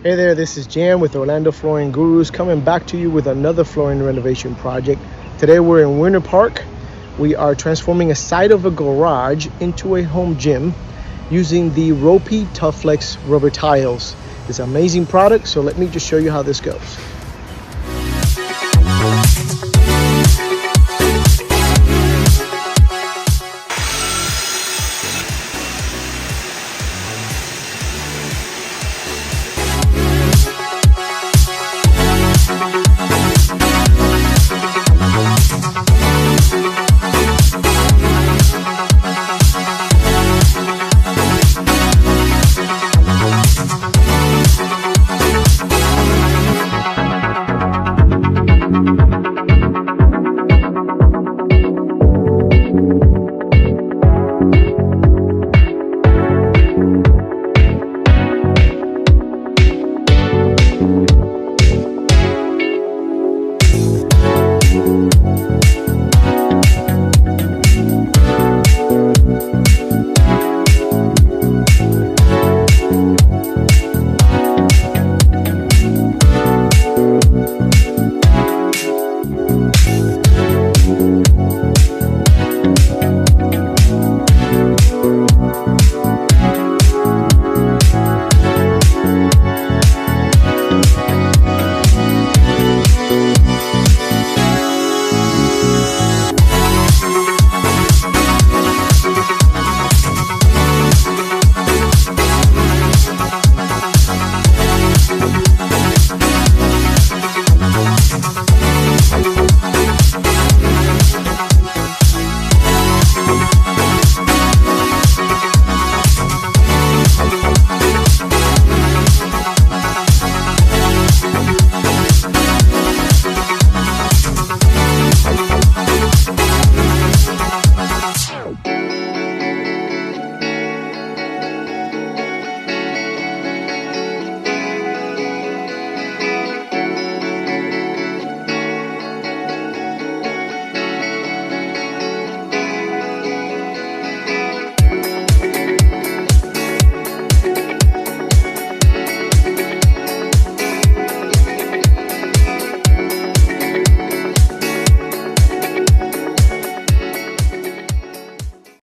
Hey there, this is Jan with Orlando Flooring Gurus coming back to you with another flooring renovation project. Today we're in Winter Park. We are transforming a side of a garage into a home gym using the Roppe Tuflex rubber tiles. It's an amazing product, so let me just show you how this goes.